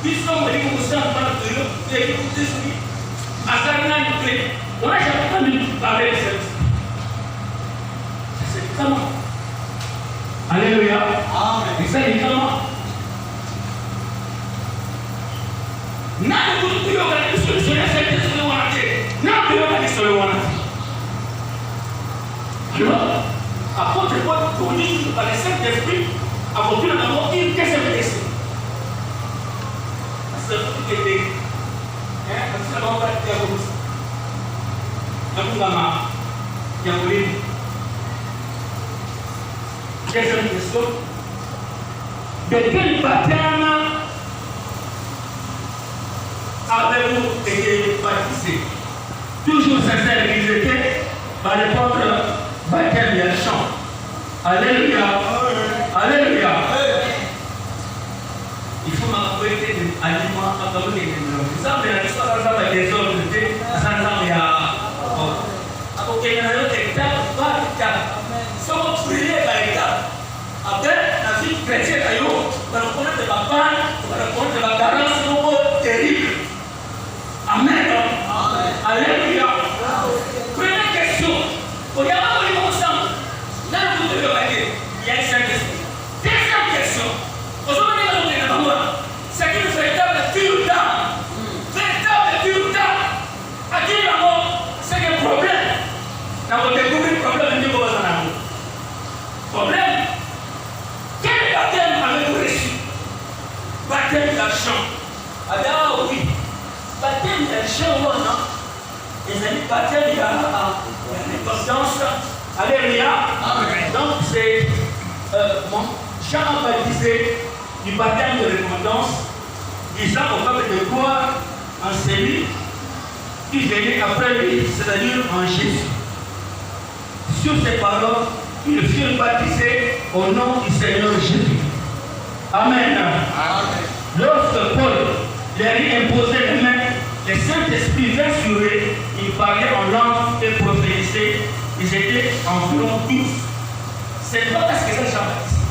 Puisqu'on me dit que vous êtes en train de écouter ce qui a jamais on n'a jamais entendu parler de cette. C'est comment? Alléluia. Amen. C'est comment? N'a pas de solution à cette solution. N'a pas de solution. Alors, apôtre Paul pour dire par le Saint-Esprit, à votre tour d'amour, il qu'est-ce que c'est? C'est ce qui était. Parce que l'on va dire comme ça. Namungama, Yamoulin. Deuxième question. De quel baptême avez-vous été baptisé? Toujours sincère, ils étaient par l'époque baptême et chant. Alléluia. Alléluia. Il faut m'apprêter des aliments à comme les gens. Ça, mais la histoire de des hommes, c'était sans il y a. Ok, il y a une autre étape, pas étape. Si on prier par étape, après, la vie chrétienne, on va reconnaître de ma panne, on va reconnaître de ma carence, c'est un mot terrible. Amen. Alléluia. Première question. Regardez où ils vont ensemble. Là, vous devez regarder. Il y a une Saint-Esprit. Deuxième question. Aujourd'hui, nous avons c'est une véritable fille-là. Véritable fille-là. À qui l'amour, c'est un problème. Dans votre découvrir le problème, il y a un problème. Quel baptême avez-vous reçu? Baptême d'argent. Ah oui. Baptême d'argent, non? Les amis, baptême, il y a l'importance. Alléluia. Donc, c'est Jean a baptisé du baptême de repentance, disant au peuple de croire en celui qui venait après lui, c'est-à-dire en Jésus. Sur ces paroles, ils furent baptisés au nom du Seigneur Jésus. Amen. Lorsque Paul leur eut imposé les mains, le Saint-Esprit vint sur eux, ils parlaient en langue et prophétisaient. Ils étaient environ 12. C'est pas parce que c'est Jean-Baptiste.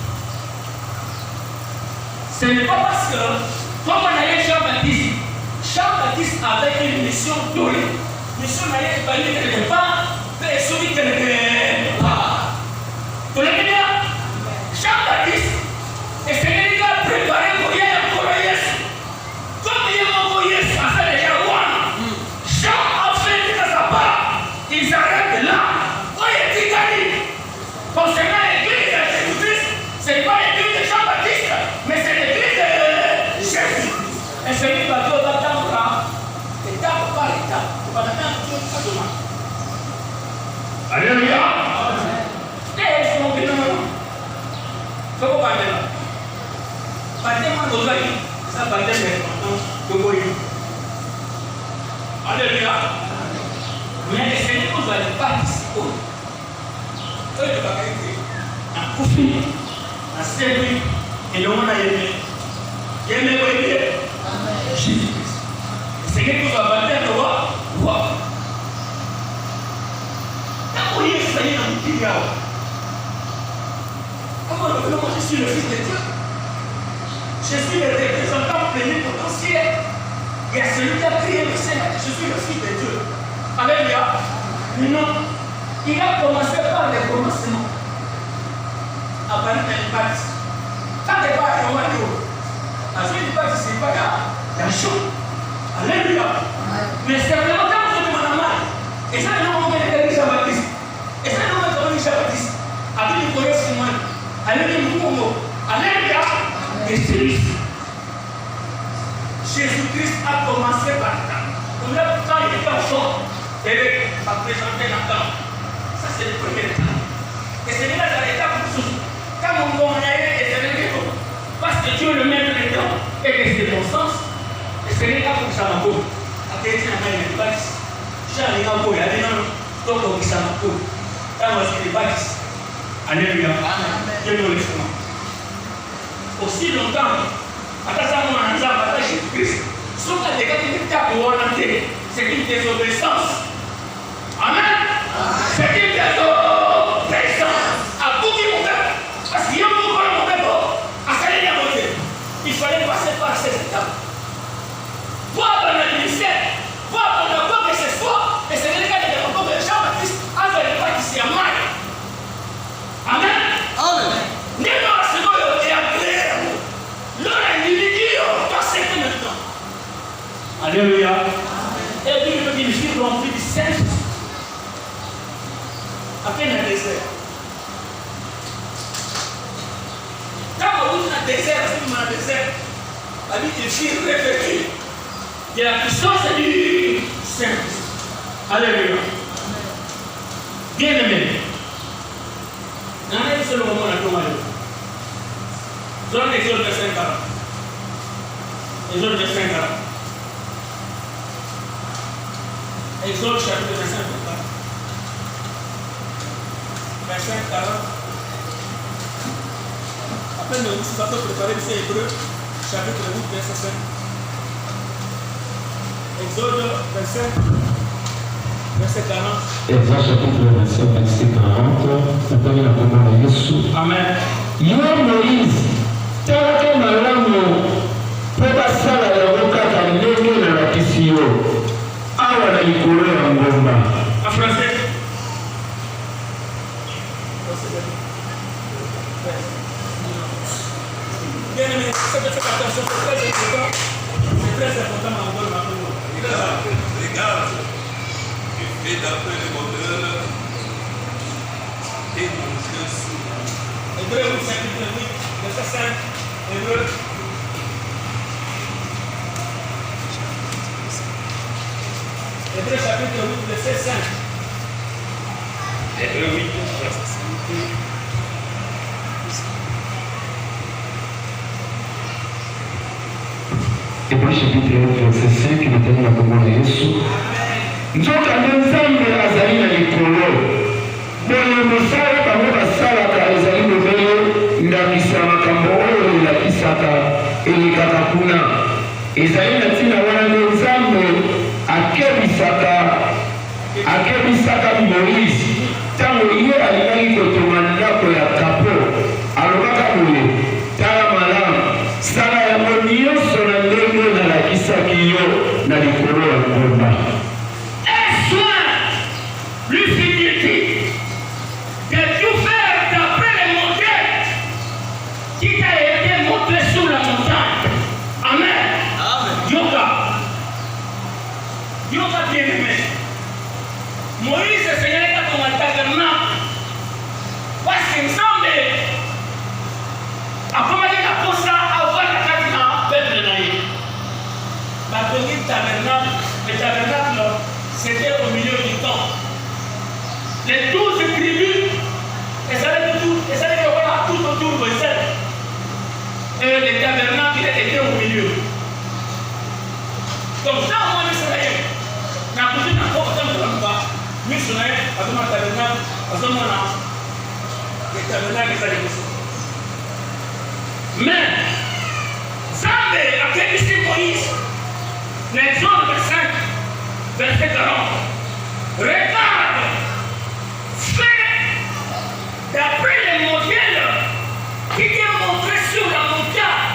Ce n'est pas parce que, comme on a eu Jean-Baptiste avait une mission donnée. Mission n'a pas été quelque part, mais celui quelque part. Vous l'avez bien? Jean-Baptiste, et c'est lui qui a préparé pour y aller pour Yes. Comme il a envoyé ça, c'est déjà loin. Jean a fait de sa part. Ils arrêtent là. Où est-il gagné? Concernant l'église de Jésus-Christ, ce n'est pas l'église de Jean-Baptiste, mais c'est l'église de Jésus. Et celui qui va dire au baptême, étape par étape, on va donner un peu de demande. Alléluia. Et ils sont venus. Comment on va dire là? Baptême en Ozaï, ça baptême est de Moïse. Alléluia. Mais les Seigneurs nous ont participé. Eux, ils vont gagner. Un coup fini, un servi, et le monde a aimé. Il aimé quoi il est? Jésus-Christ. Le Seigneur nous a battu de roi. Quand vous voyez le Seigneur dans le petit gars, comment le moi je suis le Fils de Dieu? Je suis le représentant plénipotentiaire. Il y a celui qui a crié le Seigneur. Je suis le Fils de Dieu. Alléluia. Non. Il a commencé par les commencements. Après, il baptise. Quand il va à Yomadio, à celui qui baptise, il va à la chose. Alléluia. Mais c'est vraiment quand vous êtes mal. Et ça, il y a un moment où il est Jean-Baptiste. Et ça, il y a un moment où il est Jean-Baptiste. Avec une colère sur moi. Alléluia. Alléluia. Et Jésus-Christ a commencé par là. Quand il était enfant, il a présenté la dame. Ça, c'est le premier état. Et c'est là dans l'étape pour tout. Quand mon bon est parce que Dieu le met dans les temps et que c'est ton sens, et c'est l'étape pour ça. Après, il y a une bâtisse. J'ai un peu, il y a des noms. Donc, il s'en a peu. Quand on se bâtisse. Alléluia. Dieu nous le fait. Aussi longtemps, après ça, on a Jésus-Christ. Sauf que les gars qui tapent pour orienter, c'est une désobéissance. Amen. C'est une désobéissance. À tout qui vous fait. Parce qu'il y a beaucoup de monde. Il fallait passer par ces étapes. Alléluia. Et puis il me dit, je suis rempli du Saint-Esprit. Après, il y a un désert. Quand on est dans le désert, c'est dans le désert, la vie je suis révélé. Il y a la puissance du Saint-Esprit. Alléluia. Bien aimé. Il y en a un seul moment dans le monde. Zone Exode verset 40. Exode verset 40. Exode chapitre 25, verset 40. Après, nous allons préparer le Hébreu, chapitre 8, verset 5. Exode 25, verset 40. Exode chapitre 25, verset 40. Après, la commande de Jésus. Amen. Yo Moïse, talaka malamu, peba sala ya wokata ndenge na lakisi yo. Awa na likolo ya ngomba. En français. Bien aimé, cette attention, c'est très important. C'est très important dans le monde. Regarde, tu fais d'après le modèle et mon Dieu s'ouvre. Hébreu chapitre 8, verset 5. Hébreu. Hébreu chapitre 8, verset 5. Hébreu 8, verset 5. Hébreu chapitre 8, verset 5, natani na kombo na Yesu. Nzoka nde Nzambe azali na likolo. Boye mosala bango basalaka ezali lobele ndakisa makambo oyo elakisaka elekaka kuna. Ezali na ntina wana nde Nzambe akebisaka Moïse ntango ye alingaki kotonga ndako ya kapo. Alobaka boye, tala malamu, sala yango nyonso na ndenge nalakisaki yo na likolo ya ngomba. Lui dit de tout faire d'après les modèles qui t'a été montré sur la montagne. Amen. Yoga. Yoga bien aimé. Moïse enseignait à ton tabernacle. Parce qu'il me semble, après il a posé à avoir la carte dans la bête de Naïe. Le tabernacle, c'était au milieu du temps. Les 12 tribus, elles allaient voir tout autour de elles. Et le tabernacle était au milieu. Donc, dans le monde d'Israël, dans le monde d'Israël, mais, Zambé a qualifié Moïse, l'exode 25, verset 40. Regarde, fais d'après les modèles qui t'ont montré sur la montagne.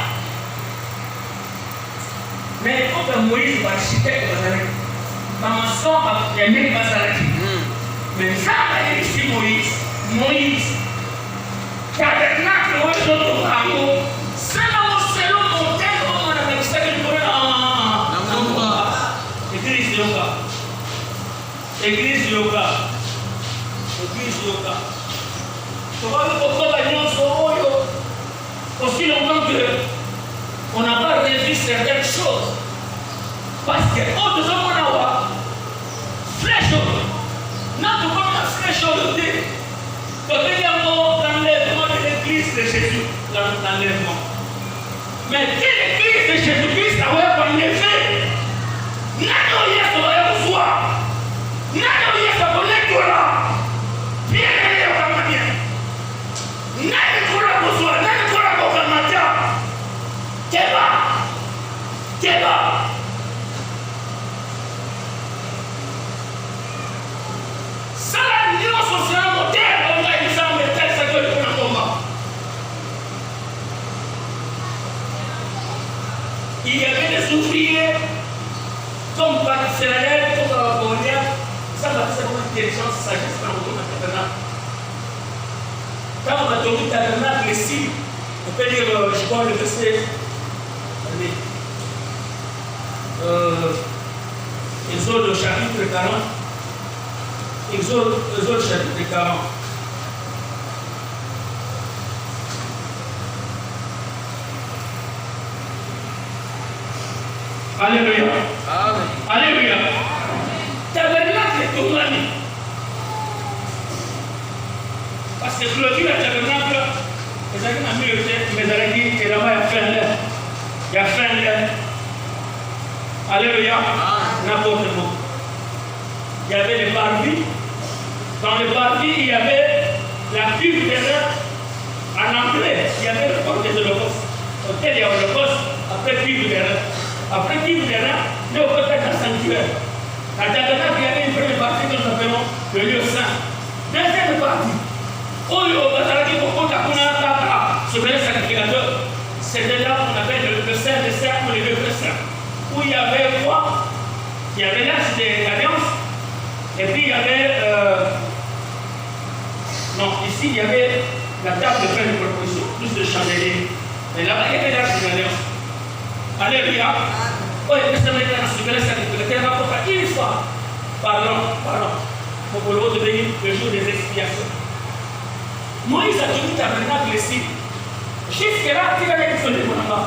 Mais quand Moïse va architecte, ma maçon va aimer Bazalaki. Mais ça va ici Moïse, tabernacle, où est-ce que c'est là où c'est le modèle, où on a mis ça qui pourrait Église yoga. Église yoga. Aussi longtemps qu'on n'a pas revu certaines choses. Parce que autres hommes on a flèche. Notre monde a flèche au dé. Donc il y a l'enlèvement de l'église de Jésus. L'enlèvement. Mais si l'église de Jésus-Christ a enlevé, nano yes on va voir. Nano yes on va là. Bien allé au Cameroun. Nano kura besoin, nano kura au Cameroun. Keba. Ça la nuance c'est un modèle, on va dire ça mais tel ça que le combat. Il y avait des ouvriers comme Baptiste, comme Bonia, ça va faire une intelligence, sagesse dans le tabernacle. Quand on a donné le tabernacle ici, on peut dire, je crois le verset. Exode chapitre 40. Exode chapitre 40. Alléluia. Amen. Alléluia. Tabernacle est tout ami. Parce que clôture le tabernacle, les amis n'ont mieux fait, mais ils ont dit que là-bas il y a fin l'air. Alléluia. N'importe quoi. Il y avait les parvis. Dans les parvis, il y avait la cuve terrestre. En anglais, il y avait le corps des holocaustes. Auquel il y a holocauste, après cuve terrestre. Après cuve terrestre, il y a au côté d'un sanctuaire. La tabernacle, il y avait une première partie que nous appelons le lieu saint. Deuxième partie. C'était là qu'on appelle le Saint des Saints ou le lieu saint. Où il y avait quoi? Il y avait l'arche de l'Alliance. Et puis il y avait. Non, ici il y avait la table de pain de proposition, plus de chandeliers. Et là-bas il y avait l'arche de l'Alliance. Alléluia. Oui, le Samaritain a suivi la sacrificateur rapporte une fois. Pardon. Pour le devenir le jour des expiations. Moïse a tenu le tabernacle ici. Jusque-là, il avait fait le monument.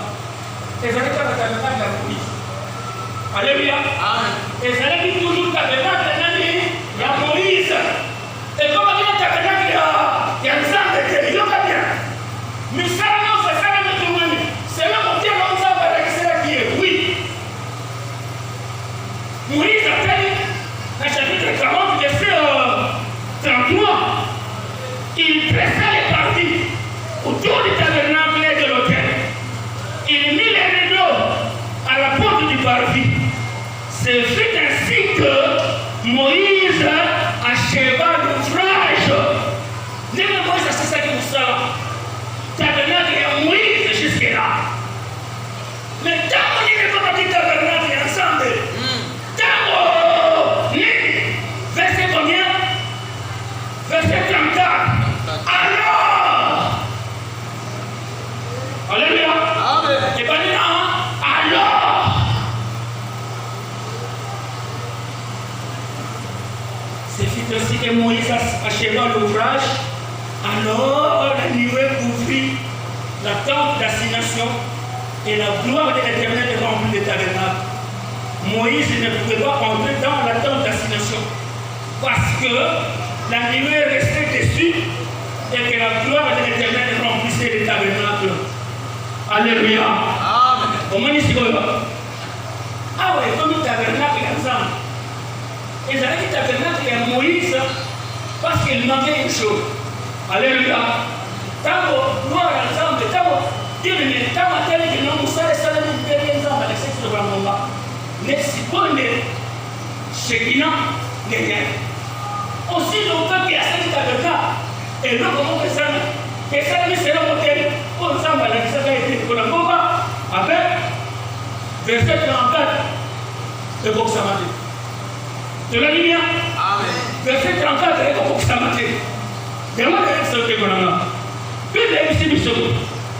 Et ça n'est pas le tabernacle de la police. Alléluia. Et ça n'est pas toujours le tabernacle de la Moïse. Et comme il y a le tabernacle, il y a un sang de Dieu. Il y a bien. Mais ça, non, c'est ça le monde. C'est là qu'on tient l'homme, ça va rester là qui est. Oui. Moïse a fait, dans le chapitre 40, verset 33, il pressa les parties autour du tabernacle et de l'autel. Il mit les rideaux à la porte du parvis. Ce fut ainsi que Moïse acheva l'ouvrage. Même Moïse a cessé comme ça. Tabernacle et Moïse jusque-là. Mais tant qu'on est comme un tabernacle ensemble, tant qu'on est, verset combien? Verset 34. Alors, alléluia. Amen. Et pas dit non. Alors, c'est ainsi que Moïse acheva l'ouvrage. Alors, la nuée couvrit la tente d'assignation et la gloire de l'Éternel remplit le tabernacle. Moïse ne pouvait pas entrer dans la tente d'assignation parce que la nuée restait dessus et que la gloire de l'Éternel remplissait le tabernacle. Alléluia. Amen. Comment est-ce que ah oui, comme le tabernacle ensemble. Ils avaient dit tabernacle et Moïse parce qu'il manquait une chose. Alléluia. Tant que gloire ensemble, Dieu ne met pas ma tête que non, ça reste à l'intérieur ensemble avec ce que nous avons. Mais si bon est, c'est qu'il n'est rien. Aussi longtemps qu'il y a cette tabernacle, et là, comment on fait ça? Et ça, c'est là où on s'en va, ça a été pour la combat, avec verset 34 de Boksamate. Tu l'as dit bien? Amen. Verset 34 de Boksamate. Demande à ce que l'on a. Puis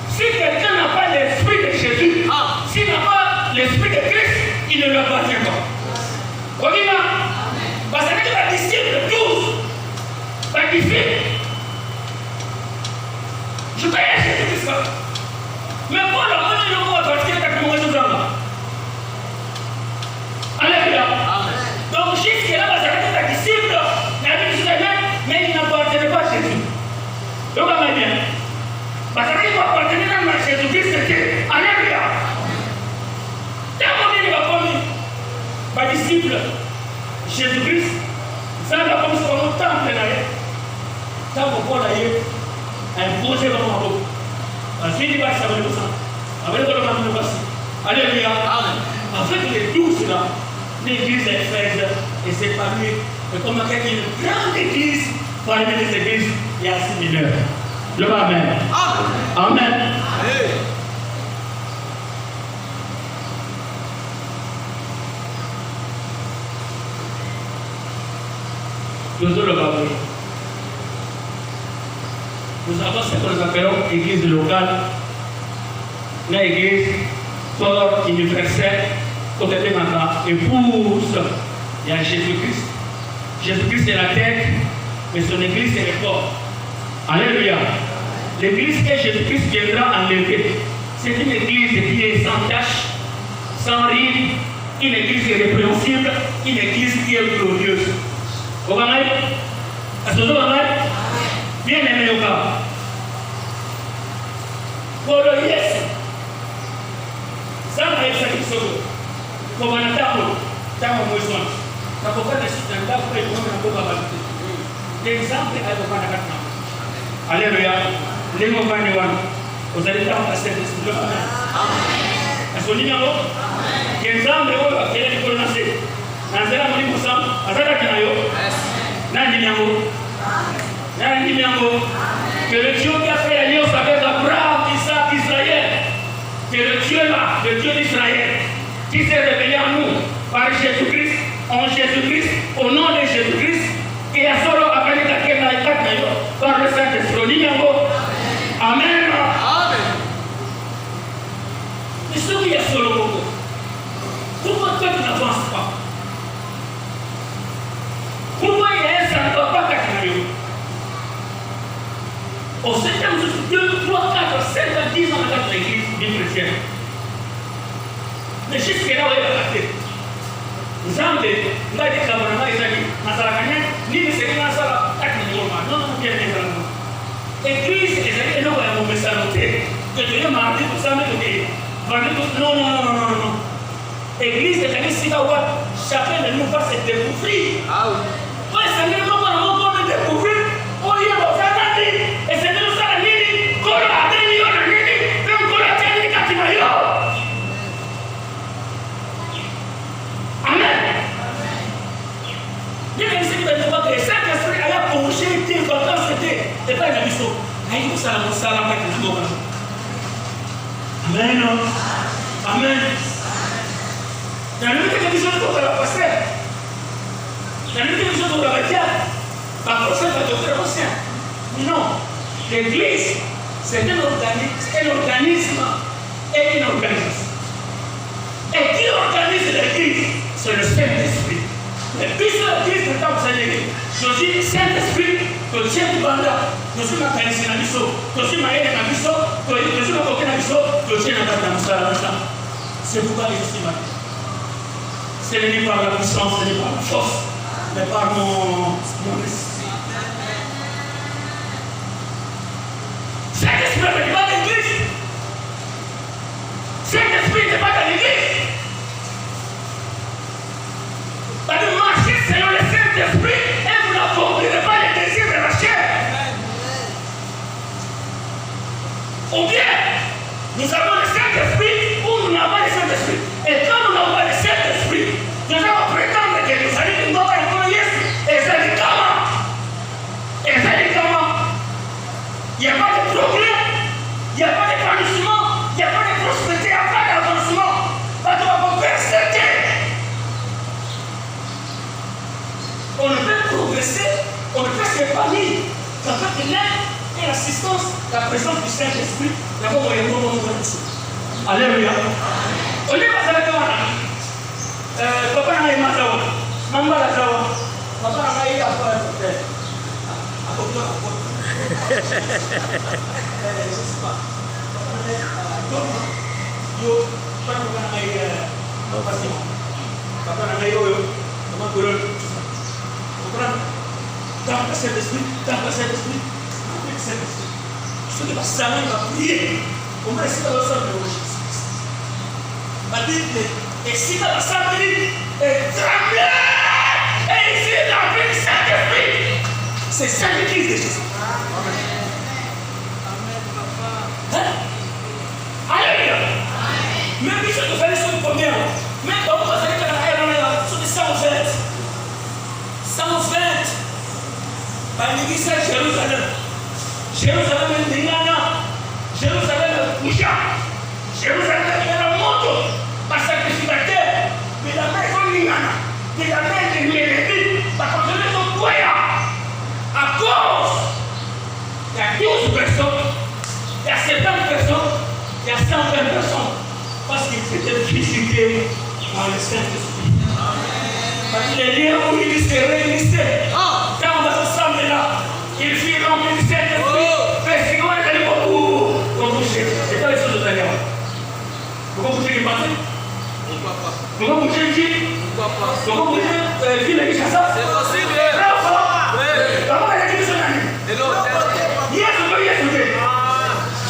si quelqu'un n'a pas l'esprit de Jésus, s'il n'a pas l'esprit de Christ, il ne lui appartient pas. On dit là, parce que la disciple de 12, la disciple, je connais Jésus Christ. Mais pour le monde, il ne va pas partir avec moi nous avons. Alléluia. Donc jusque-là, vous avez la disciple, la disciple, mais il n'appartenait pas à Jésus. Donc, on va bien. Parce qu'il va appartenir à Jésus-Christ, c'était alléluia. Tant qu'on il va commis, ma disciple, Jésus-Christ, ça va comme ça, on temple là. Tant qu'on va là, imposer comme un beau. Ensuite, il va savoir le sang. Avec le moment de passer. Alléluia. En fait, les 12 là, l'église est faite et c'est parmi. Et comme il y a une grande église, parmi les églises, il y a 6 mineurs. Le Amen. Amen. Nous avons ce que nous appelons église locale, l'église fort universelle, côté de ma épouse Il y a Jésus-Christ. Jésus-Christ est la tête, mais son église est le corps. Alléluia. L'église que Jésus-Christ viendra enlever, c'est une église qui est sans tache, sans ride, une église irrépréhensible, une église qui est glorieuse. Vous voyez? Est-ce que vous voyez? Bien aimé au cas. Pour le yes, ça m'a été fait. Pour un attaque, ça m'a besoin. Ça peut pas être un attaque pour les gens qui n'ont pas validé. L'exemple est à l'opération. Alléluia. Les mots vous allez faire un passage de ce que est-ce que vous dites non? L'exemple est où? Quel est le prononcé? Nanzela Moni Moussa, Azara Kanayo, Nandiniango, que le Dieu qui a fait l'alliance avec Abraham, Isaac, Israël, que le Dieu là, le Dieu d'Israël, qui s'est révélé à nous par Jésus-Christ, en Jésus-Christ, au nom de Jésus-Christ, et à solo après laquelle la Kanayo, par le Saint-Esprit. Amen. Mais ce qui est solo Congo, pourquoi toi tu n'avances pas? Pourquoi il y a un sang pas Kanayo? Au 7e jour, 2, 3, 4, 7, 10 ans dans l'église bien chrétienne. Mais jusqu'à là, on est attaqué. Zambé, on a dit que ni le Seigneur n'a pas non, bien évidemment. Église, et non, on me saluter. Que Dieu m'a dit tout ça, mais non. Église, c'est chacun de nous va se découvrir. Ah oui. Oui, c'est nous va découvrir. On y va faire la vie. Et c'est nous ça la vie. Qu'on a tenu, on a tenu. Même qu'on a tenu, quand il va y avoir. Amen. Il y a un secret de voir que le Saint-Esprit a plongé, était important, c'était pas une mission. Aïe, ça la avec les gens. Amen. Amen. Dans le cas de vision de la pasteur, dans le cas de vision de la médiane, par prochain va docteur ancien. Non, l'église, c'est un organisme et une organisation. Et qui organise l'église? C'est le Saint-Esprit. Le but de l'église est dans le Seigneur. Je dis Saint-Esprit, que Dieu du banda, je suis ma qualité dans l'issue, je suis ma haine dans l'issue, je suis ma coquille dans l'issue, que Dieu n'a pas dans l'issue. C'est pourquoi je suis ma vie. Ce n'est pas la puissance, ce n'est pas la force, mais par mon esprit. Saint-Esprit n'est pas dans l'église. Saint-Esprit n'est pas dans l'église. Pas de marcher selon le Saint-Esprit et vous n'accomplirez pas les désirs de la chair. Ou bien, nous avons le Saint-Esprit ou nous n'avons pas le Saint-Esprit. Et quand nous n'avons pas le Saint-Esprit, nous allons prétendre que nous allons nous avoir un premier et ça dit comment? Il n'y a pas de progrès, il n'y a pas d'épanouissement, il n'y a pas de prospérité, il n'y a pas d'avancement. Parce qu'on va persécuter. On ne peut progresser, on ne peut s'épanouir qu'avec l'aide et l'assistance, la présence du Saint-Esprit. D'abord, on est bon dans alléluia. On est pas avec moi. Papa n'a pas zawa. Maman n'a zawa. Papa n'a pas eu à faire peut-être. À côté de la porte. Je ne sais pas. Yo, papa n'a pas eu patient. Papa n'a pas eu comment courir. Vous comprenez? Dans le Saint-Esprit, dans le Saint-Esprit, dans le Saint-Esprit. Ce qui va s'arrêter, va prier. On va essayer de le faire de Jésus. La Bible est si dans la Sainte-Bénie et tremblez et ici dans le Saint-Esprit. C'est ça l'église de Jésus. Amen. Alléluia. Même si je fais les choses premières, mais quand vous allez faire la sur les 120, par l'église à Jérusalem. Jérusalem est Ningana. Jérusalem est Koucha. Jérusalem est la moto. Par sacrificateur. Mais la maison Ningana. Mais la maison de Néhémie. Parce que je les envoie. À cause. Il y a 12 personnes. Il y a 70 personnes. Il y a 120 personnes. Parce qu'ils étaient visités par le Saint-Esprit. Les liens où ils se réunissaient. Quand on va s'assembler là, ils firent remplir le Saint-Esprit. Mais si on est allé beaucoup, on bougeait. C'est pas les choses de ta guerre. Pourquoi bouger les parties? Pourquoi bouger le qui? Pourquoi bouger le qui les chasseurs? C'est possible. Comment elle a dit que c'est un ami? Yes, je dois y écouter.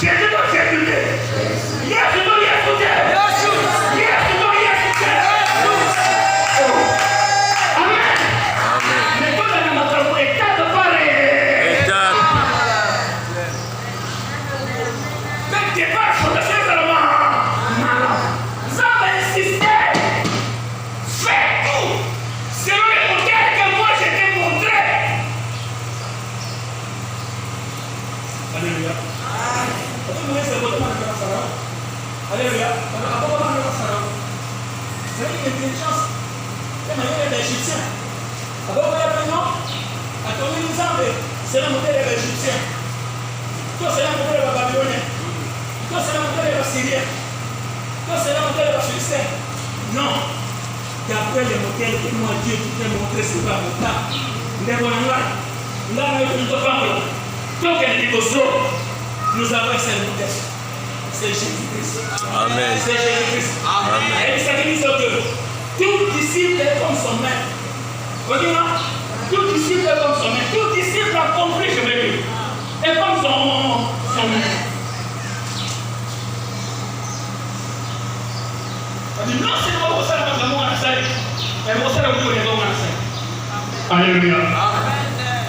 Yes, je dois y écouter. Yes, je dois y écouter. Yes, je dois y écouter. Amen. Mais quand on a notre état de parler. Même des pas sur le seulement. Ça va insister. Fais tout. Selon les modèles que moi je t'ai montré. Alléluia. Alléluia. C'est une intelligence. C'est le modèle égyptien. D'abord, vous avez non? Attendez, nous savons. C'est le modèle égyptien. Toi, c'est le modèle babylonien. Toi, c'est le modèle syrien. Toi, c'est le modèle philistin. Non. D'après le modèle que moi, Dieu t'a montré sur la montagne. Nous avons là, nous avons donc, nous avons un seul modèle. C'est Jésus-Christ. Amen. C'est Jésus-Christ. Amen. Et il s'agit de tout disciple est comme son maître. Regardez-moi. Tout disciple est comme son maître. Tout disciple a compris, je vais dire. Et comme son maître. Non, c'est pas pour ça que nous avons un seul. Et pour ça que nous avons un seul. Alléluia.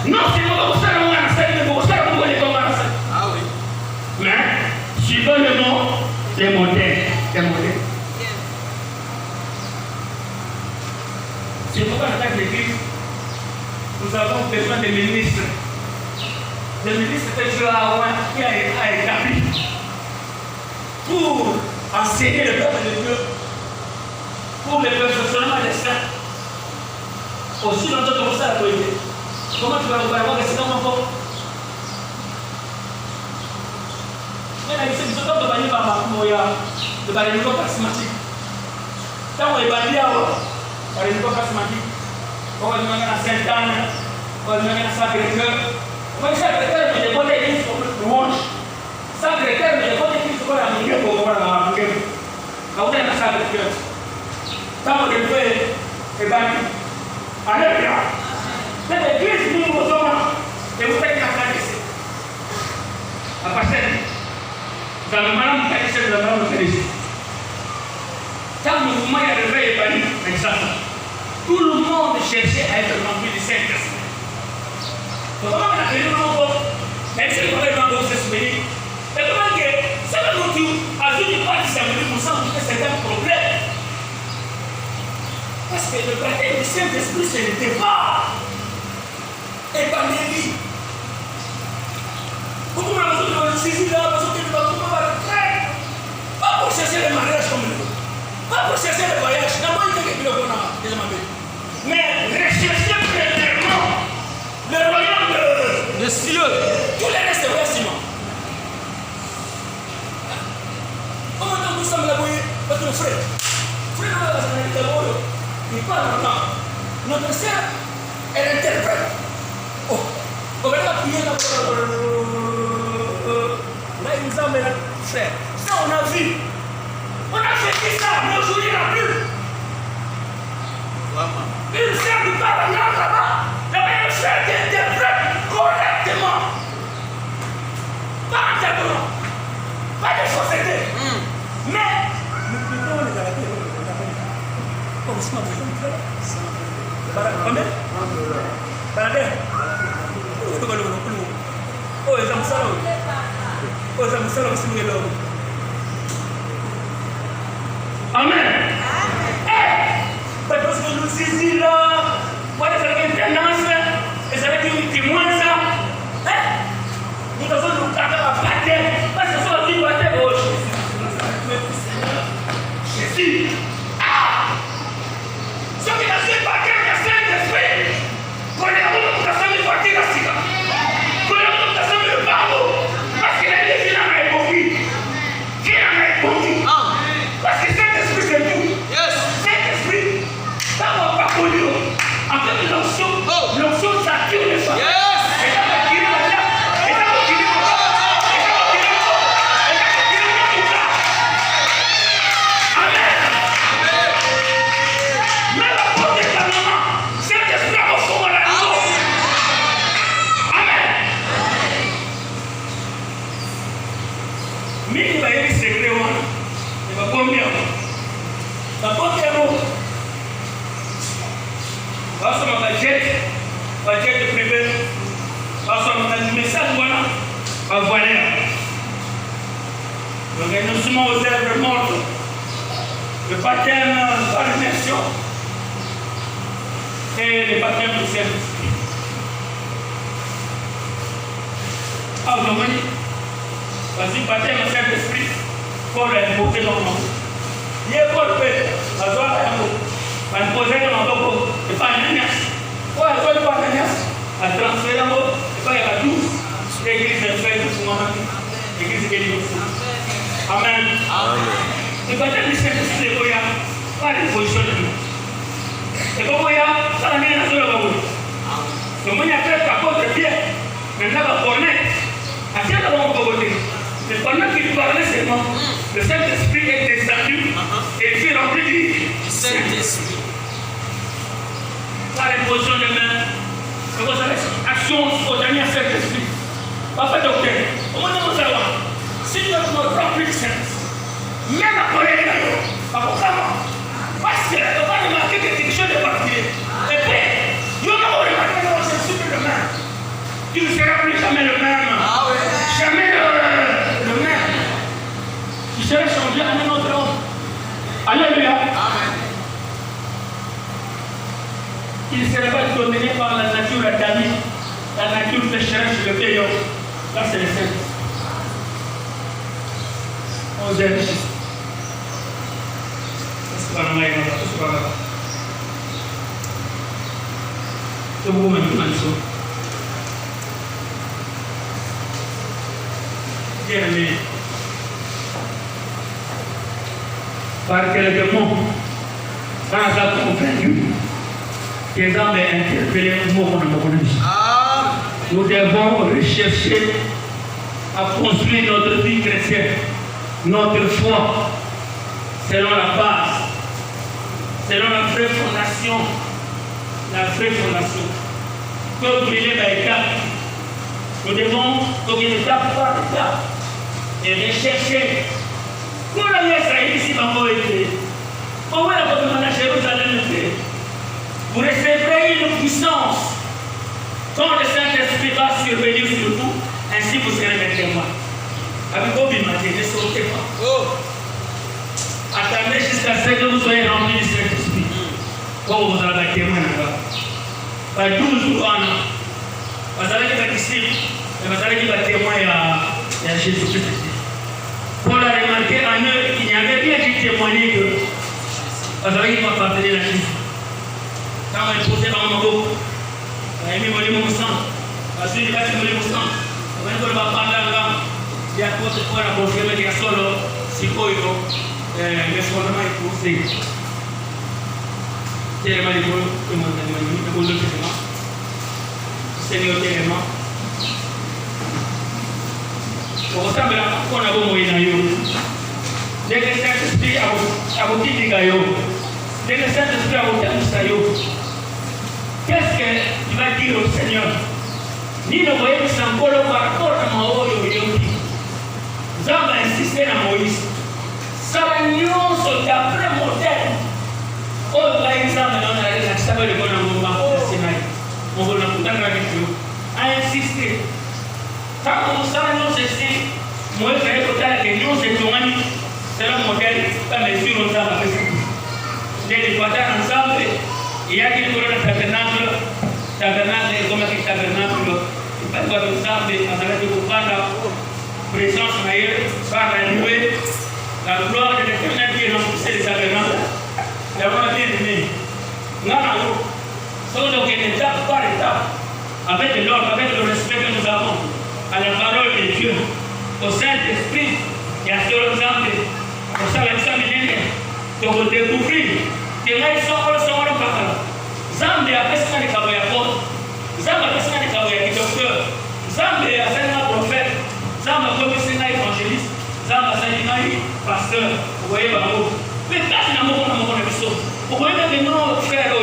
Non, c'est pas pour ça que nous avons un seul. Mais pour ça que nous avons un seul. Mais, suivant le nom des modèles. C'est pourquoi dans l'église, nous avons besoin de ministres. Le ministre que Dieu a établi pour enseigner le peuple de Dieu, pour le perfectionnement des saints. Aussi longtemps que vous savez la vérité. Comment tu vas nous voir que c'est comme un peu? Il y a des gens qui sont bannis par le niveau charismatique. Quand on est banni par le niveau charismatique, on va demander à Sainte-Anne, on va demander à Sacré-Cœur. Moi, Sacré-Cœur, je dépose des livres sur le louange. Sacré-Cœur, je dépose des livres sur la musique pour voir la musique. Quand on est à Sacré-Cœur, quand on est banni, alléluia. C'est l'église nous nous sommes et vous faites la place. À partir dans le malin de quand le mouvement est arrivé et banni, tout le monde cherchait à être rempli du Saint-Esprit. Comment on a fait le nom? Même si le problème est se souvenir. Et comment que c'est le motif à tout du pas de Saint-Esprit pour ça que c'est un problème. Parce que le baptême du Saint-Esprit, c'est le départ. Et pas l'élie. Pourquoi on a besoin de saisir là, besoin de pas pour chercher le mariage comme nous. Pas pour chercher le voyage. D'abord, il y a quelque chose qu'on a déjà fait. Mais rechercher premièrement le royaume de cieux. Tous les restes, c'est vrai, Simon. Comment nous sommes là-bas? Parce que le frère, il parle maintenant. Notre sœur, elle interprète. Oh, on va la prier là. Là, il nous a amené la frère. Ça, on a vu. On a fait ça, mais aujourd'hui, il n'y en a plus. Une sœur qui parle en langue là-bas. Là-bas, une sœur qui interprète correctement. Pas interprétant. Pas de fausseté. Mais, nous plutôt les arrêter. Comme ça, vous comprenez? Combien? Combien? Oh, ils ont ça. Oh, ils ont ça aussi. Amen. Parce que nous ici là, voilà, ça fait une tendance, et ça fait une témoin ça. Nous devons nous garder à bataille, parce que ça va dire bataille. Oh, Jésus. Ce qui n'a pas bataille, il y a Saint-Esprit. Qu'on est à vous, nous avons une partie de Sika. Qu'on est à vous, nous avons le barreau. Parce qu'il a dit qu'il en a évoqué. Qu'il en a évoqué. Parce que Saint-Esprit, c'est tout. Saint-Esprit, ça ne va pas connu. renoncement aux œuvres mortes, le baptême par l'immersion et le baptême du Saint-Esprit. Aujourd'hui, parce que le baptême du Saint-Esprit, Paul a invoqué dans le monde. Il est Paul fait, à toi, à imposer dans le monde, et pas Ananias. Pourquoi il pas Ananias? À transférer dans le monde, et pas il y a 12. L'église est faite pour moi. L'église est faite pour moi. Amen. Le baptême du Saint-Esprit est pas les positions de nous. Et comme il y a, ça n'a rien à faire avec vous. Le monde a fait par contre Pierre. Maintenant, on va connaître. À quel moment on va voter? Mais pendant qu'il parlait seulement, le Saint-Esprit est descendu et il fut rempli du Saint-Esprit. Par l'imposition de main, c'est quoi ça? Action spontanée à Saint-Esprit. Papa docteur, on va nous savoir. Si tu as rempli du Saint-Esprit, même après les gars, comment? Parce que on va remarquer quelque chose de particulier. Et puis, il y en a remarqué que c'est super le même. Tu ne seras plus jamais le même. Jamais le même. Tu seras changé en un autre homme. Alléluia. Amen. Il ne sera pas dominé par la nature adamique, la nature pécheresse, le pays. Là, c'est le Saint. On se dit. C'est vous même bien-aimé, par quelques mots, sans avoir convaincu, que les hommes aient interpellé le mot qu'on a connu. Nous devons rechercher à construire notre vie chrétienne, notre foi, selon la base, selon la vraie fondation, Comme brûler par étapes, nous devons, comme une étape par étape, et rechercher. Pour la Israël ici, maman était. Comment la bonne à Jérusalem était? Vous recevrez une puissance. Quand le Saint-Esprit va survenir sur vous, ainsi vous serez mes témoins. Avec vous, ne sautez pas. Attendez jusqu'à ce que vous soyez remplis du Saint-Esprit. Comme vous avez témoin là-bas. Par 12 ans, vous allez être disciple, et vous allez être témoin à Jésus-Christ. Paul a remarqué en eux qu'il n'y avait rien qui témoignait que vous allez être appartenir à Jésus. Quand on est posé dans mon dos, on a mis mon sang, parce qu'il va être mon sang. On va parler là, il y a quoi de quoi la confirmer qu'il y a solo, si quoi il faut, le fondement est poussé. Tellement de choses que moi je dis, Seigneur tellement. Pour ça, on a beau moyen d'ailleurs. Dès que le Saint-Esprit a voté des gaillots, dès que le Saint-Esprit a voté des gaillots, qu'est-ce qu'il va dire au Seigneur? Ni le voyez que c'est encore par rapport à Moïse. Nous avons insisté à Moïse. Ça va nous d'après modèle. Oh, par exemple, on a le bon amour, on va a insisté. Quand on s'annonce ici, moi je vais dire que nous sommes c'est un modèle, pas mesure aux hommes avec ça. Les équateurs ensemble, il y a des tabernacle, comme un tabernacle, pas de ensemble, on a dit qu'on la présence meilleure, par la nuée, la gloire de l'éternel qui est remplissée des tabernacles. La voix bien-aimée. Non, donc une étape par étape, avec l'ordre, avec le respect que nous avons à la parole de Dieu, au Saint-Esprit, et à ce exemple, au Saint-Esprit, de vous découvrir que là, ils sont pas. Zambi a fait ce qu'on est capable de faire. Zambi a fait ce qu'on est capable de docteur. Zambi a fait un prophète. Zambi a fait un évangéliste. Zambi a fait un pasteur. Vous voyez, mais quand il y a un moment de vie, vous voyez que nos frères,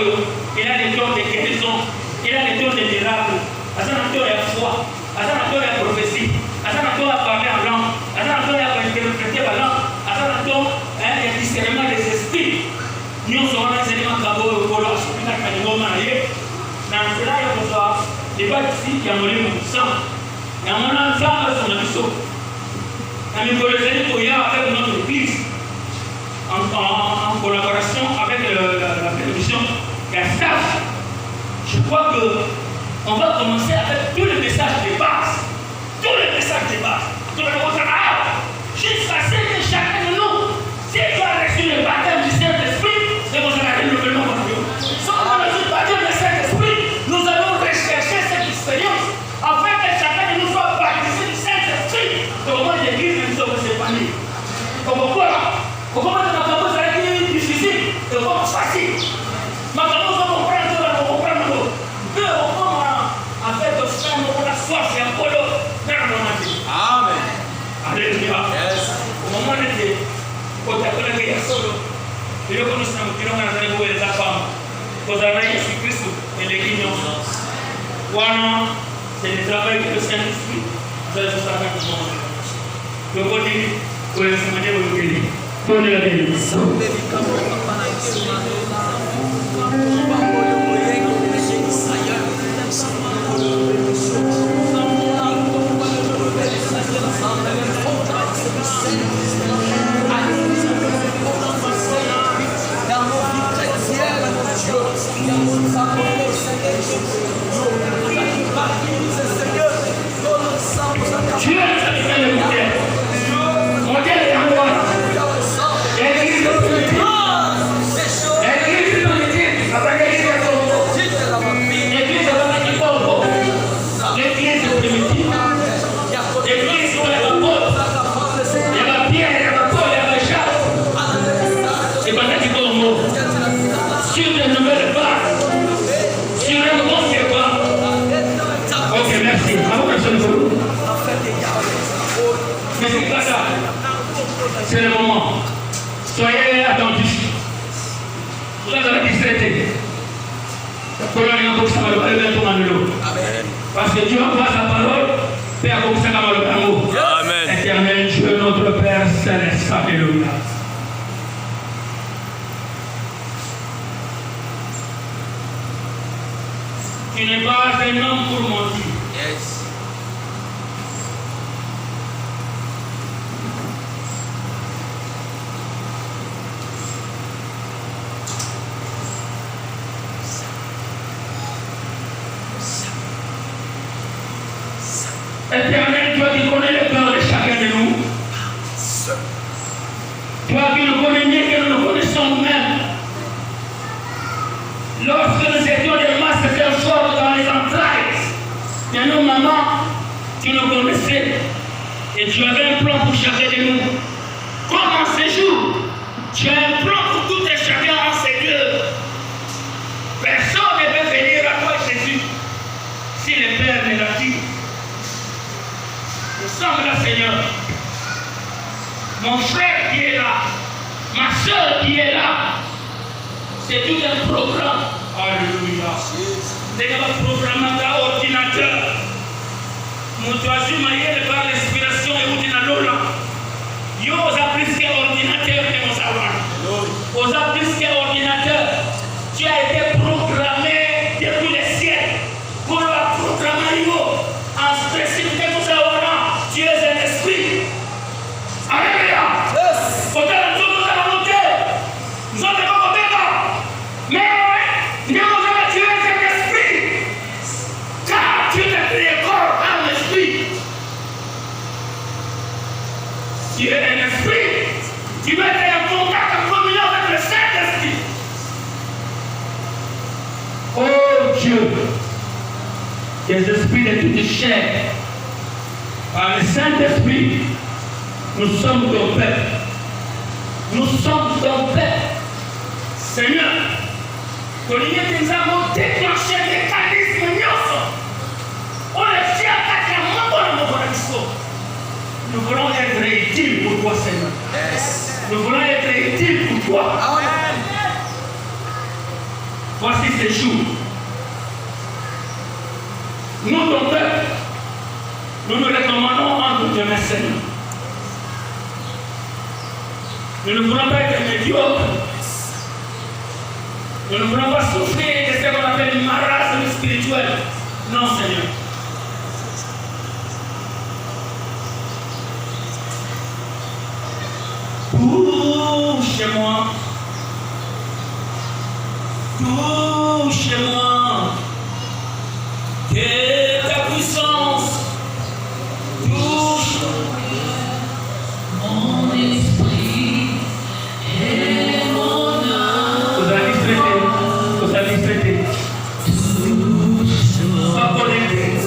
il a des dons de guérison, il a des dons de miracles, il a des dons de foi, il a des dons de prophétie, il a des dons de parler en langue, il a des dons d'interpréter la langue, il a des dons de discernement des esprits. Nous sommes dans les éléments de travaux, nous sommes dans les éléments mariés. Dans cela, il y a pour ça, il y a ici qui a volé mon sang. Il y a mon enfant, son abisso. avec notre église, en collaboration avec la télévision Castas. Je crois qu'on va commencer avec tous les messages de base. Tous les messages de base. Jusqu'à ce que chacun de nous, si tu as reçu le baptême du Saint-Esprit, c'est qu'on a le renouvellement de Dieu. Si on a reçu le baptême du Saint-Esprit, nous allons rechercher cette expérience afin que chacun de nous soit baptisé du Saint-Esprit. Donc, moi, l'église, nous sommes séparés. Comme quoi, comment tu as commencé à dire difficile, c'est vraiment facile. Maintenant, nous allons comprendre. Deux, on va en fait, on a soif et un polo dans notre vie. Amen. Alléluia. Au moment où on était, quand on a fait un solo, il y a qu'on s'est mis dans la rue de la femme. Quand on a Jésus Christ et l'église en France. Voilà, c'est le travail que le Saint-Esprit vous allez vous faire tout le monde. Le côté, vous allez vous demander où vous allez. Prenez la bénédiction. C'est le moment. Soyez attentifs. Vous allez distraiter. Parce que Dieu envoie sa parole. Père, comme ça, Amen. Éternel Dieu, notre Père céleste. Alléluia. Tu n'es pas un homme pour mentir. Yes. Éternel, toi qui connais le cœur de chacun de nous. Toi qui nous connais mieux que nous nous connaissons nous-mêmes. Lorsque nous étions des masses d'un sort dans les entrailles de nos mamans, tu nous connaissais et tu avais un plan pour chacun de nous. Comme en ce jour, tu as un plan pour tout et chacun en ces lieux. Personne ne peut venir à toi, Jésus, si le Père ne l'a dit. Nous sommes là, Seigneur. Mon frère qui est là, ma soeur qui est là, c'est tout un programme. Alléluia. C'est un programme d'ordinateur. Mon troisième maillot par l'inspiration et l'ordinateur. Yo, vous avez plus qu'ordinateur que nous avons. Vous avez plus qu'ordinateur. Tu as été programmé depuis les siècles. Pour la programmer, en principe que nous avons. Tu es un esprit. Alléluia. Quand nous allons monter, nous allons monter là. Mais nous allons tuer cet esprit. Car tu t'es créé corps en esprit. Tu es un esprit. Tu veux être en contact, en communion avec le Saint-Esprit. Oh Dieu, des esprits de toute chair. Par le Saint-Esprit, nous sommes ton peuple. Nous sommes ton peuple. Seigneur, nous avons déclenché le mécanisme. On est fiers à nous voulons être utiles pour toi, Seigneur. Yes. Nous voulons être utiles pour toi. Amen. Voici ces jours. Nous, ton peuple, nous nous recommandons entre tes mains, Seigneur. Nous ne voulons pas être médiocres. Nous ne voulons pas souffrir de ce qu'on appelle une marasme spirituelle. Non, Seigneur. touche-moi. Touche-moi. Que ta puissance touche mon esprit et mon âme. Vous allez traiter. Vous allez traiter. Sois connecté.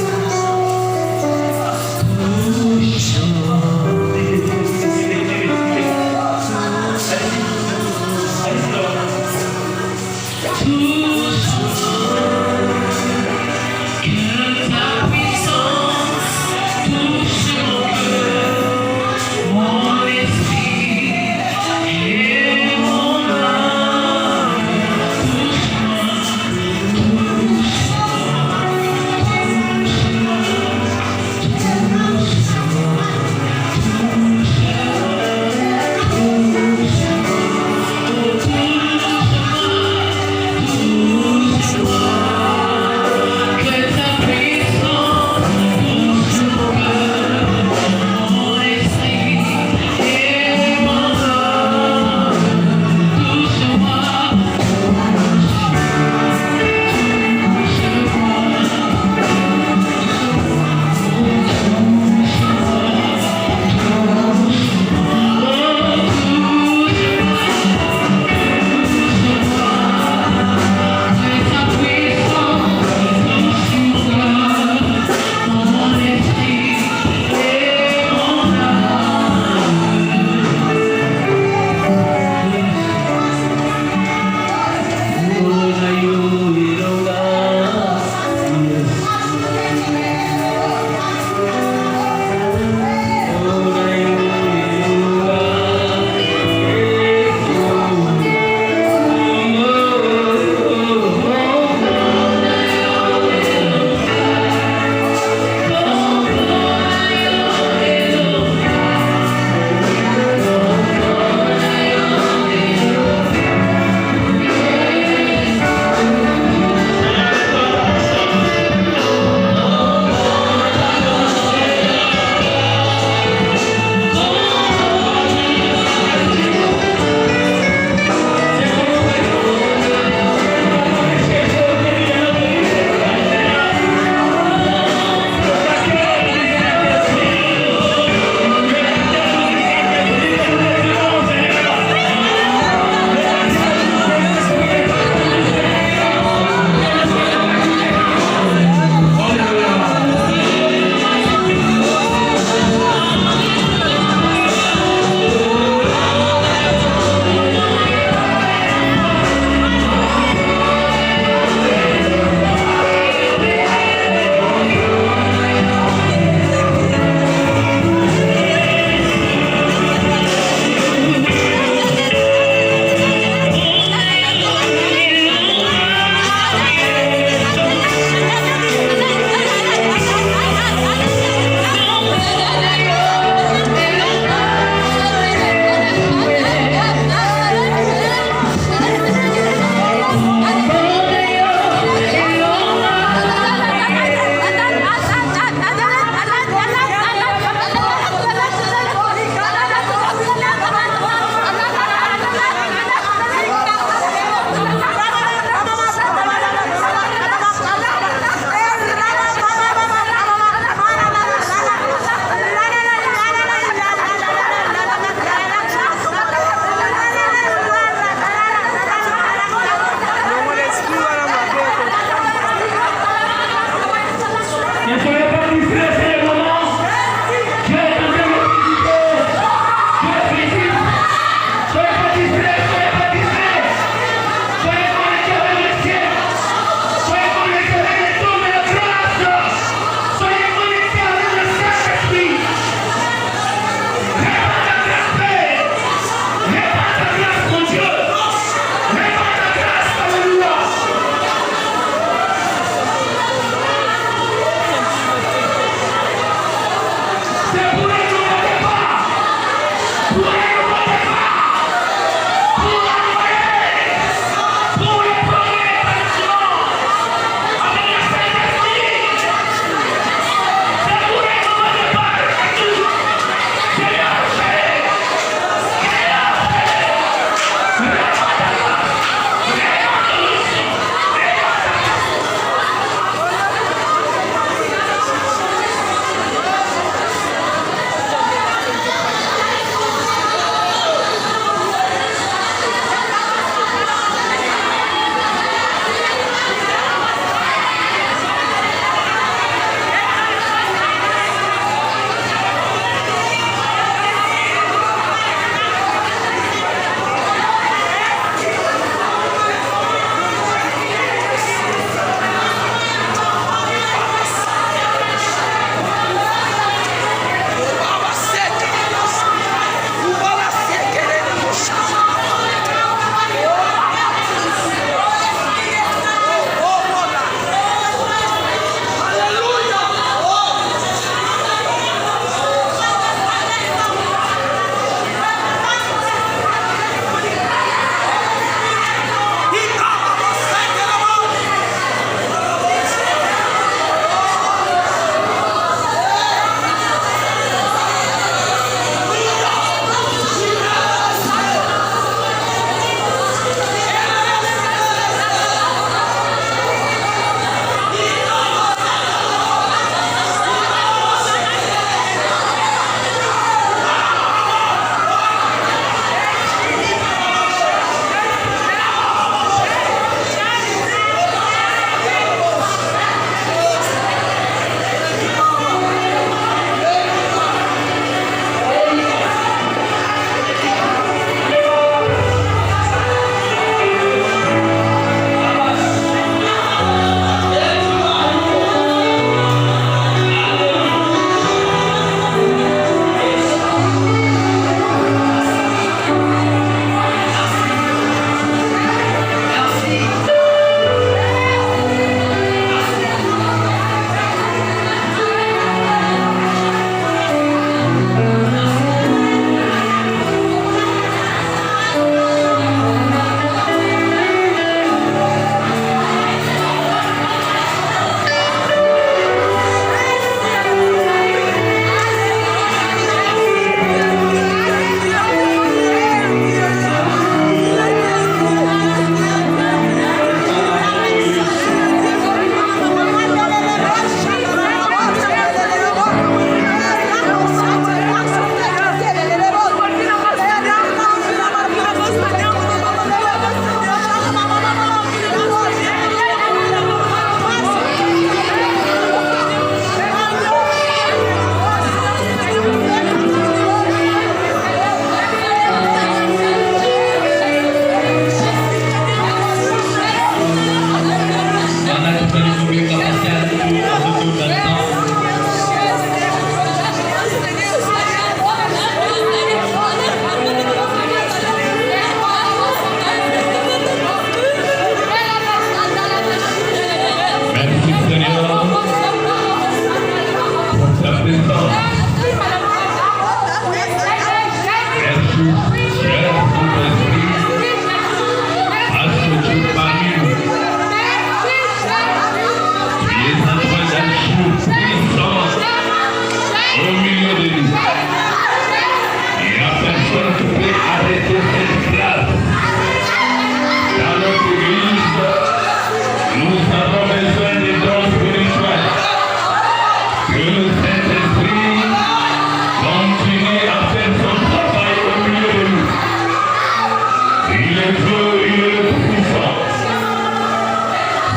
Dieu, il est le tout-puissant.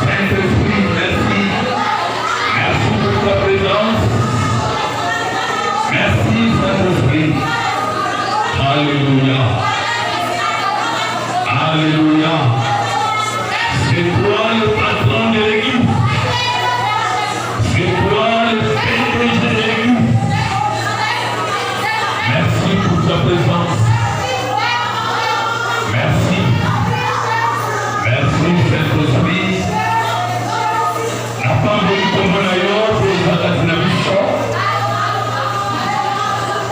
Saint-Esprit, merci. Merci pour ta présence. Merci, Saint-Esprit. Alléluia. Alléluia. C'est toi le patron de l'église. C'est toi le PDG de l'église. Merci pour ta présence. Merci. Merci, Saint-Esprit. La femme de Komonayo, c'est la Katinabisho.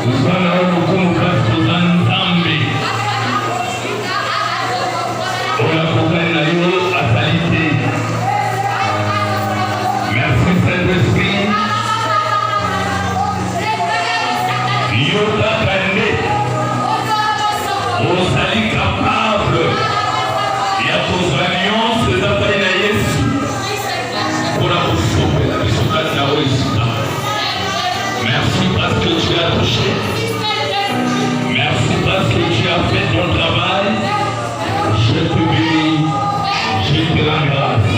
Nous allons nous convaincre aux Nzambe. Ola Komonayo à qualité. Merci, Saint-Esprit. Yoda Kande. Osali capable. Il y a vos alliances d'après la Yesu. Pour la sauver la mission de la réussite. Merci parce que tu as touché. Merci parce que tu as fait ton travail. Je te bénis. Je te rends grâce.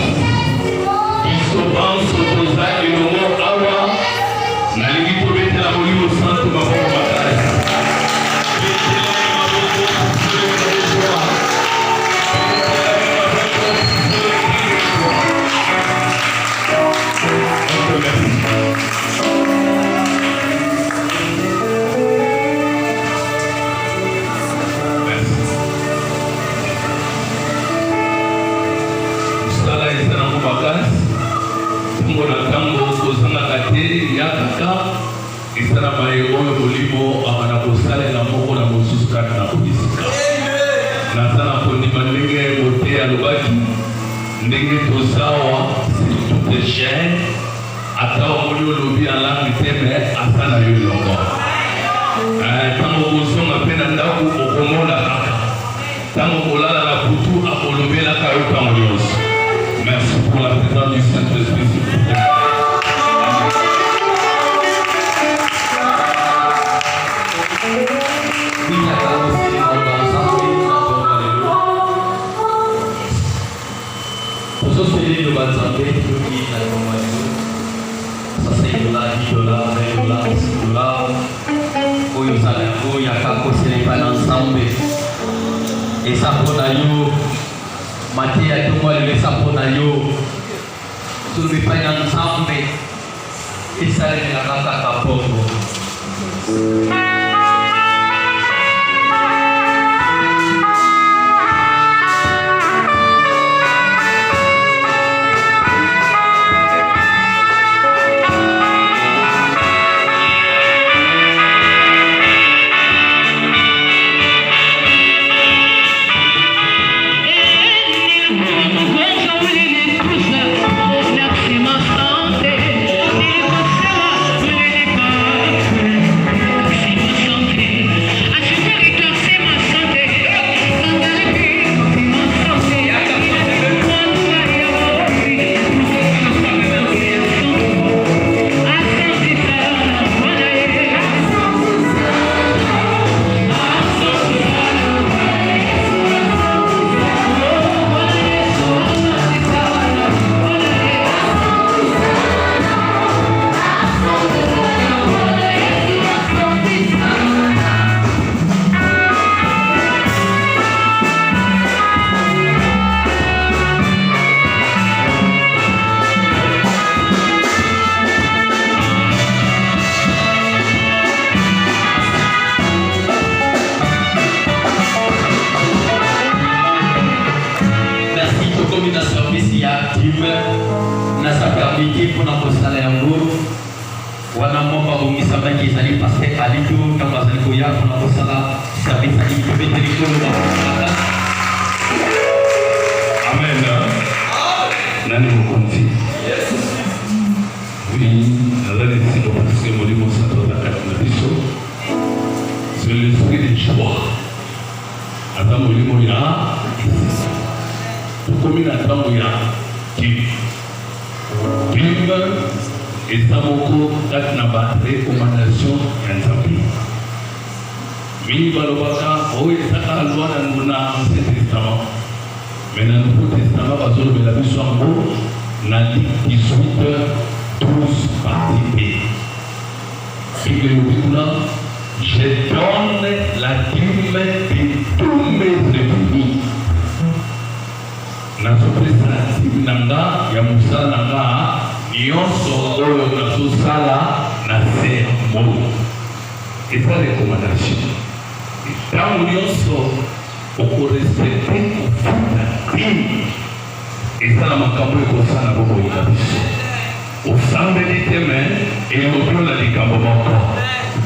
Il se pense au Tosa et le mot Awa. N'a l'égalité pour mettre la molie au centre de ma bataille. Isana maego mulimo amana kusale na moko na mosusu kati na kubisika. Na sana kondima ndenge bote alobaki ndenge tozawa c'est tout est cher. Atawa mulio lobi ala miteme asana yolongo. Tango kozonga pena ndaku okomola kaka. Tango kolala na putu akolobela kayoka molioso. Merci pour la présence du Saint-Esprit. Et ça pour nayo, Maté a tout moi le ça pour nayo, tout le pays ensemble, et ça est la cata capo. mingi balobaka oyo ezaka loi na nguna ancien testament mais na nouveau testament bazolobela biso yango na Luc 18 12 partie B. Bible elobi kuna je donne la dîme de tous mes revenus. Nazopesa dîme na nga ya mosala na nga nyonso oyo nazosala na se ya moi. Eza recommandation. Ntango nyonso okorespecte kofuta dîme eza na makambo ekosala bomoi na biso. Osambeli te me elobi na likambo moko.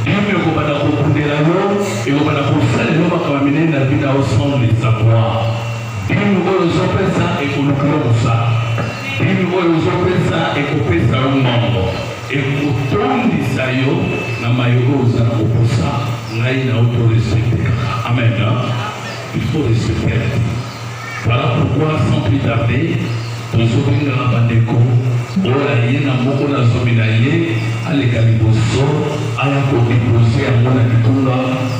Dîme ekobanda kokundela yo ekobanda kosalela makambo minene na bino sans le savoir. Dîme oyo ozopesa ekolukila mosala. Dîme oyo ozopesa ekopesa yo mbongo. Ekotondisa yo na mayogo oza na koposa ngai na oto respecte. Amen. Il faut respecter la vie. Voilà pourquoi sans plus tarder tozobengaka bandeko oyo aye na moko na zomi na ye aleka liboso aya kodepose yango na kitunga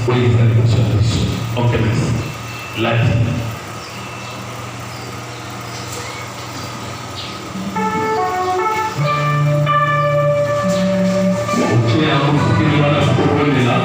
oyo eza liboso ya biso. Ok, merci. Lati otie yango sokili wana sokokondela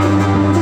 Thank you.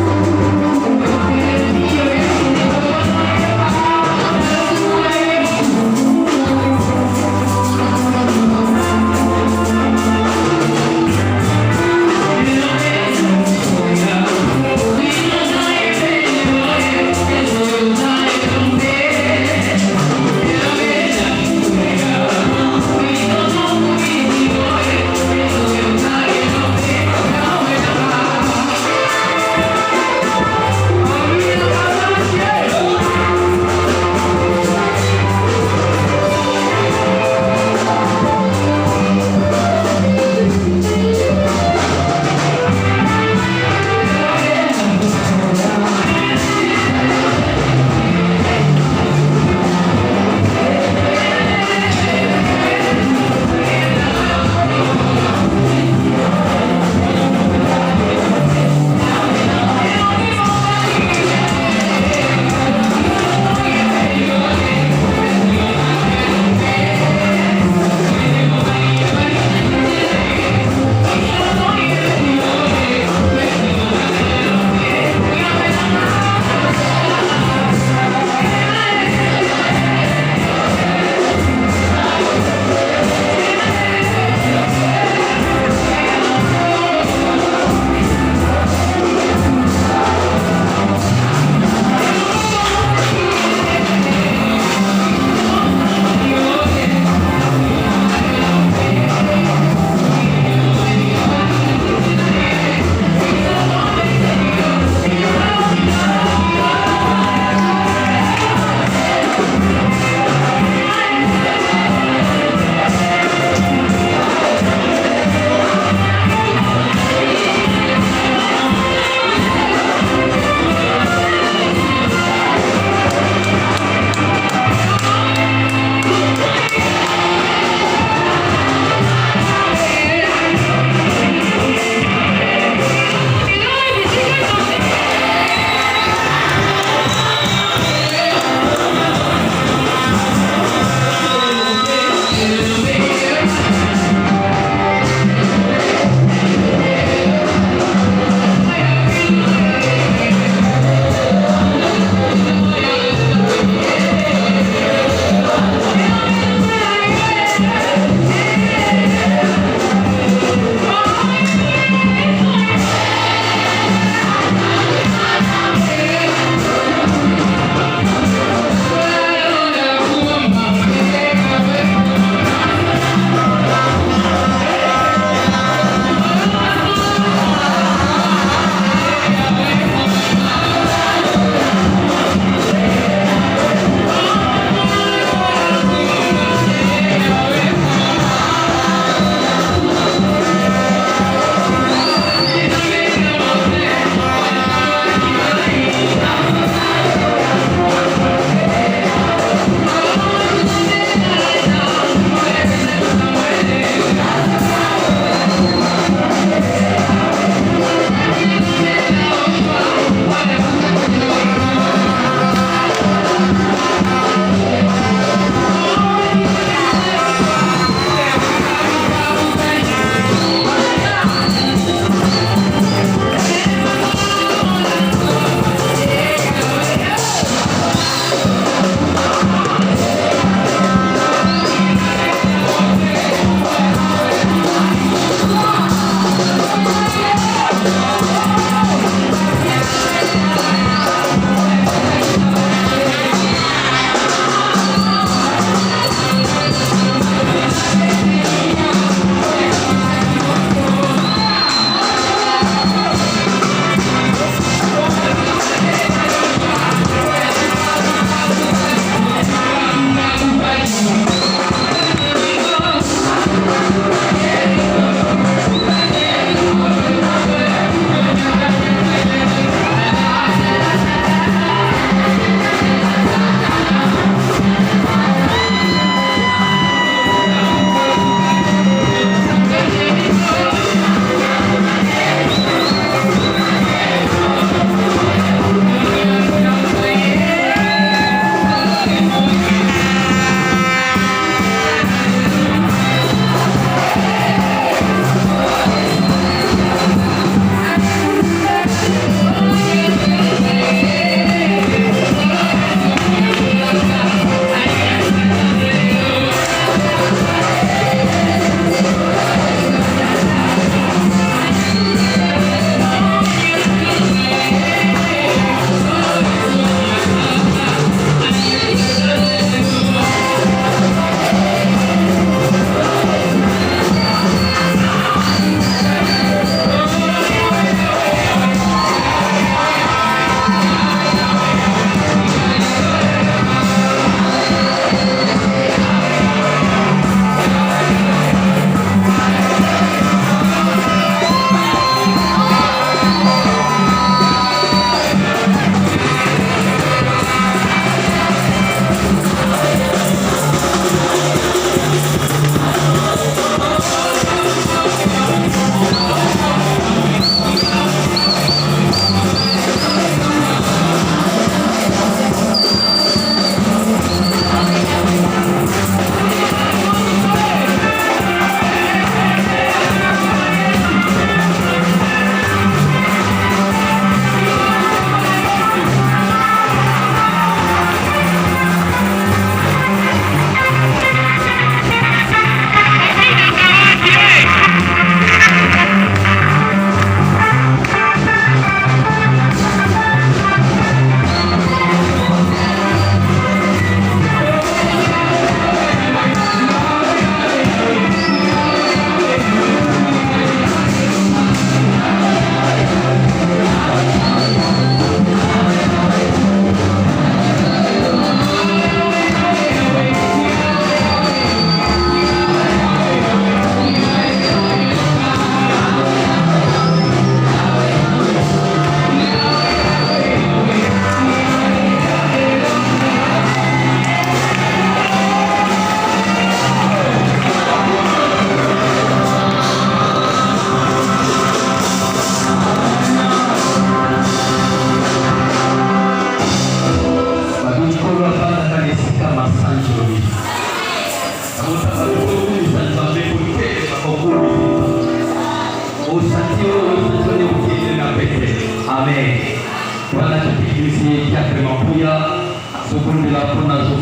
nzela mpo nazokende